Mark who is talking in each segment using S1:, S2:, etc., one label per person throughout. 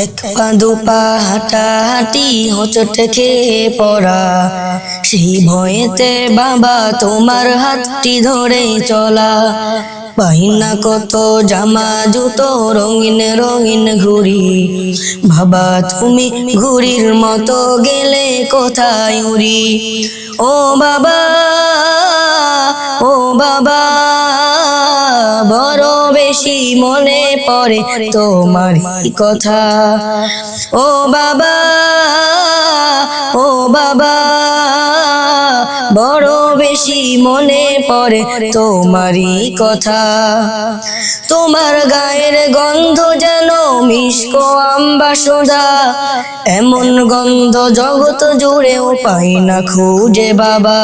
S1: এক পা দুপা হাঁটাহাঁটি হোঁচট খেয়ে পড়া, সেই ভয়েতে বাবা তোমার হাতটি ধরে চলা। পাইনা কত জামা জুতো রঙিন রঙিন ঘুড়ি, বাবা তুমি ঘুড়ির মতো গেলে কোথায় উড়ি। ও বাবা, ও বাবা, বড় বেশি মনে পড়ে তোমারই কথা। ও বাবা, ও বাবা, বড় বেশি মনে পড়ে তোমারই কথা। তোমার গায়ের গন্ধ যেন মিষ্ক আম্বাসুধা, এমন গন্ধ জগৎ জুড়েও পাই না খুঁজে বাবা।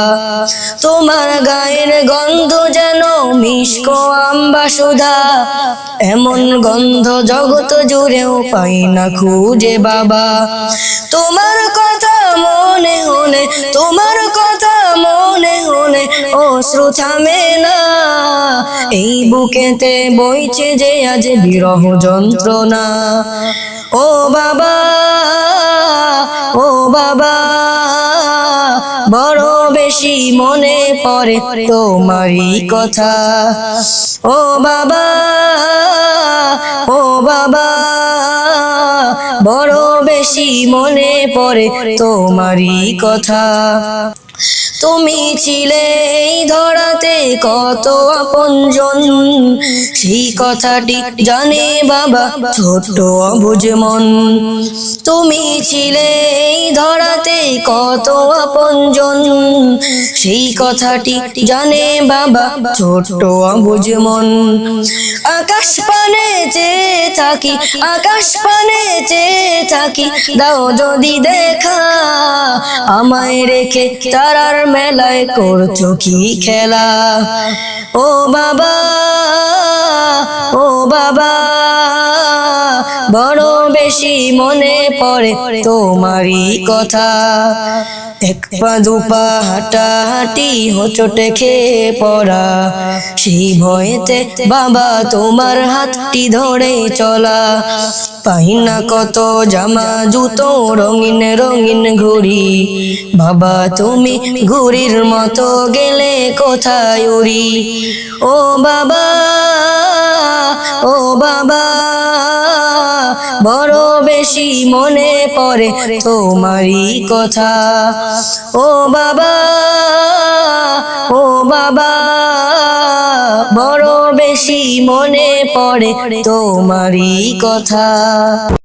S1: তোমার গায়ের গন্ধ যেন মিষ্ক আম্বাসুধা, এমন গন্ধ জগৎ জুড়েও পাই না খুঁজে বাবা। তোমার কথা মনে হলে, তোমার কথা মনে হলে অশ্রু থামে না, এই বুকেতে বইছে যে আজ বিরহ যন্ত্রণা। ও বাবা, ও বাবা, বড় বেশি মনে পড়ে তোমারই কথা। ও বাবা, ও বাবা, বড় বেশি মনে পড়ে তোমারই কথা। তুমি ছিলে এই ধরাতে কত আপনজন, সেই কথাটি জানে বাবা ছোট্ট অবুঝ মন। তুমি ছিলে এই ধরাতে কত আপনজন, সেই কথাটি জানে বাবা ছোট্ট অবুঝ মন। আকাশ পানে চেয়ে থাকি, আকাশ পানে চেয়ে থাকি, দাও যদি দেখা, আমায় রেখে তারার মেলায় করছো কি খেলা। ও বাবা, ও বাবা, বড় বেশি মনে পড়ে তোমারই কথা। এক পা দুপা হাঁটাহাঁটি হোঁচট খেয়ে পড়া, সেই ভয়েতে বাবা তোমার হাতটি ধরে চলা। পাইনা কত জামা জুতো রঙিন রঙিন ঘুড়ি, বাবা তুমি ঘুড়ির মতো গেলে কোথায় উড়ি। ও বাবা, ও বাবা, বড় বেশি মনে পড়ে তোমারই কথা। ও বাবা, ও বাবা, বড় বেশি মনে পড়ে তোমারই কথা।